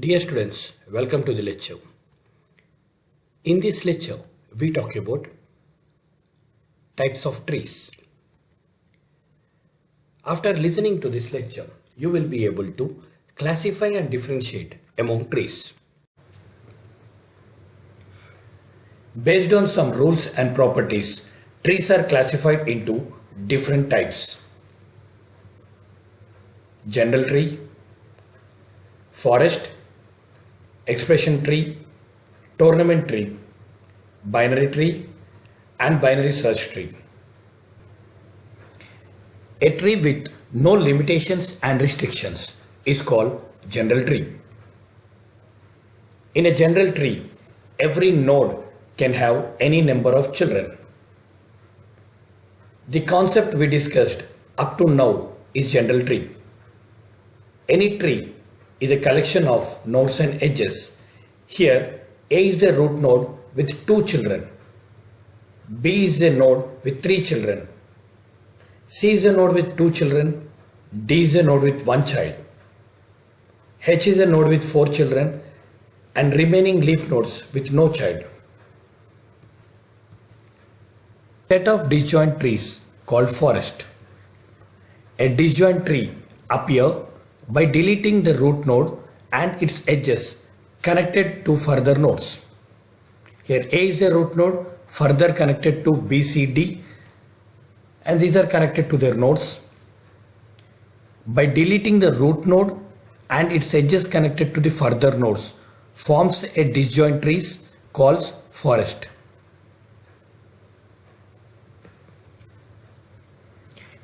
Dear students, welcome to the lecture. In this lecture, we talk about types of trees. After listening to this lecture, you will be able to classify and differentiate among trees. Based on some rules and properties, trees are classified into different types. General tree, forest, expression tree, tournament tree, binary tree, and binary search tree. A tree with no limitations and restrictions is called general tree. In a general tree, every node can have any number of children. The concept we discussed up to now is general tree. Any tree is a collection of nodes and edges. Here, A is the root node with 2 children. B is a node with 3 children. C is a node with 2 children. D is a node with 1 child. H is a node with 4 children and remaining leaf nodes with no child. Set of disjoint trees called forest. A disjoint tree appears by deleting the root node and its edges connected to further nodes. Here A is the root node further connected to B, C, D, and these are connected to their nodes. By deleting the root node and its edges connected to the further nodes forms a disjoint tree called forest.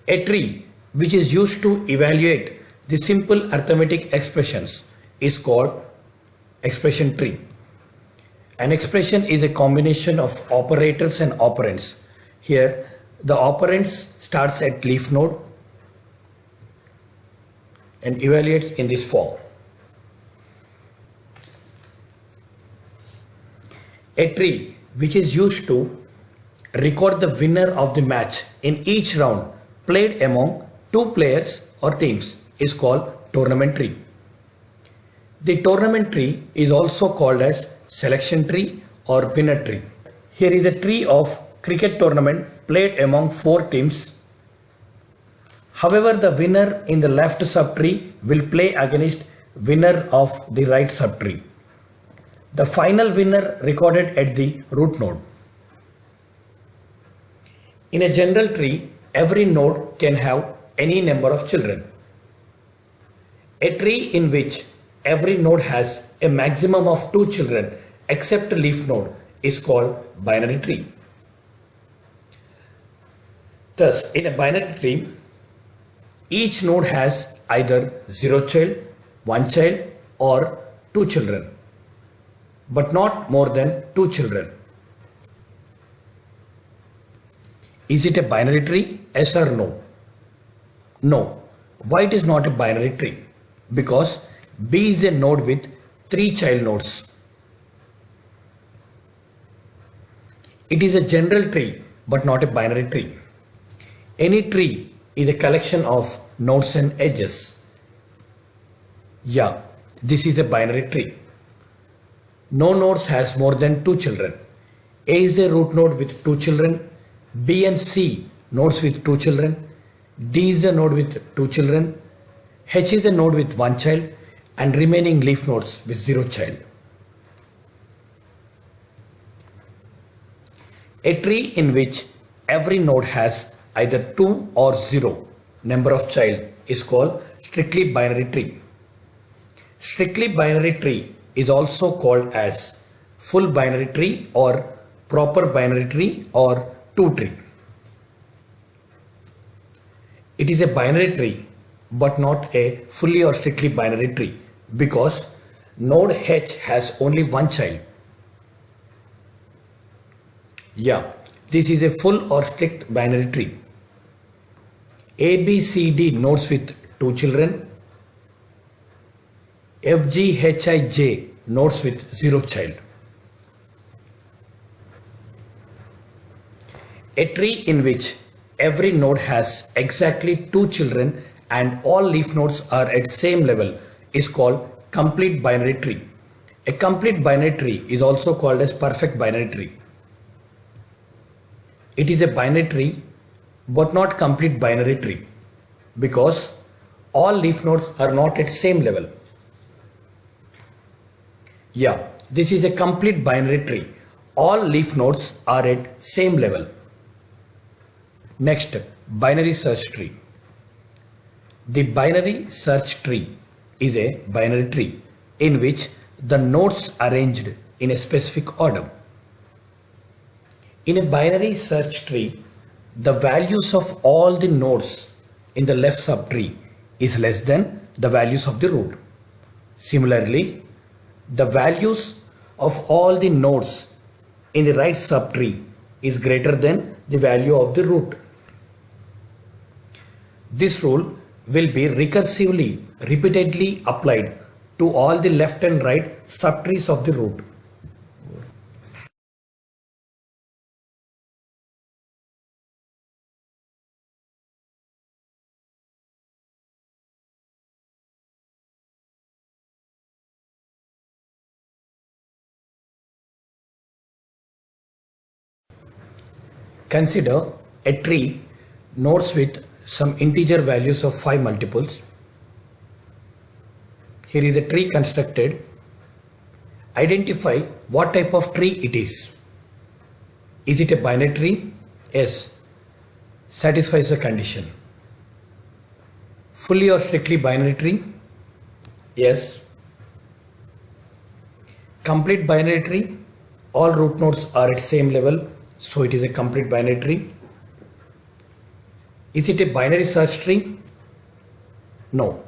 A tree which is used to evaluate the simple arithmetic expressions is called expression tree. An expression is a combination of operators and operands. Here the operands starts at leaf node and evaluates in this form. A tree which is used to record the winner of the match in each round played among 2 players or teams is called tournament tree. The tournament tree is also called as selection tree or winner tree. Here is a tree of cricket tournament played among 4 teams. However, the winner in the left subtree will play against winner of the right subtree. The final winner recorded at the root node. In a general tree, every node can have any number of children. A tree in which every node has a maximum of 2 children except a leaf node is called binary tree. Thus, in a binary tree, each node has either 0 child, 1 child or 2 children, but not more than 2 children. Is it a binary tree? Yes or no? No. Why it is not a binary tree? Because B is a node with 3 child nodes. It is a general tree but not a binary tree. Any tree is a collection of nodes and edges. Yeah, this is a binary tree. No nodes has more than 2 children. A is the root node with 2 children. B and C nodes with 2 children. D is the node with 2 children. H is the node with 1 child and remaining leaf nodes with 0 child. A tree in which every node has either 2 or 0 number of child is called strictly binary tree. Strictly binary tree is also called as full binary tree or proper binary tree or 2 tree. It is a binary tree but not a fully or strictly binary tree because node H has only 1 child. Yeah, this is a full or strict binary tree. A, B, C, D nodes with 2 children. F, G, H, I, J nodes with 0 child. A tree in which every node has exactly 2 children and all leaf nodes are at same level is called complete binary tree. A complete binary tree is also called as perfect binary tree. It is a binary tree but not complete binary tree because all leaf nodes are not at same level. Yeah, this is a complete binary tree. All leaf nodes are at same level. Next, binary search tree. The binary search tree is a binary tree in which the nodes are arranged in a specific order. In a binary search tree, the values of all the nodes in the left subtree is less than the values of the root. Similarly, the values of all the nodes in the right subtree is greater than the value of the root. This rule will be recursively, repeatedly applied to all the left and right subtrees of the root. Consider a tree nodes with some integer values of 5 multiples. Here is a tree constructed. Identify what type of tree it is. Is it a binary tree? Yes. Satisfies the condition. Fully or strictly binary tree? Yes. Complete binary tree? All root nodes are at same level, so it is a complete binary tree. Is it a binary search tree? No.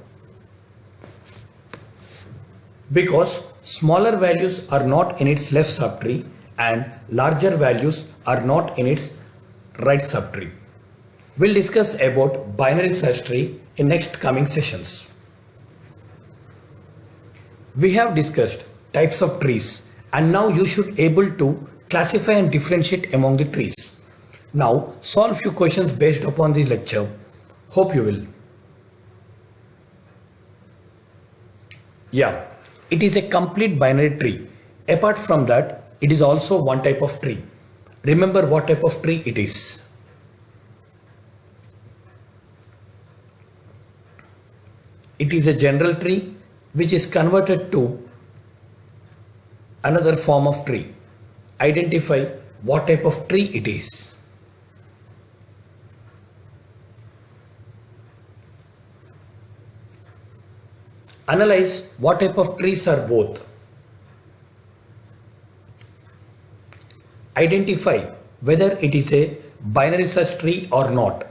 Because smaller values are not in its left subtree and larger values are not in its right subtree. We'll discuss about binary search tree in next coming sessions. We have discussed types of trees and now you should able to classify and differentiate among the trees. Now solve few questions based upon this lecture. Hope you will. Yeah, it is a complete binary tree. Apart from that, it is also one type of tree. Remember what type of tree it is. It is a general tree which is converted to another form of tree. Identify what type of tree it is. Analyze what type of trees are both. Identify whether it is a binary search tree or not.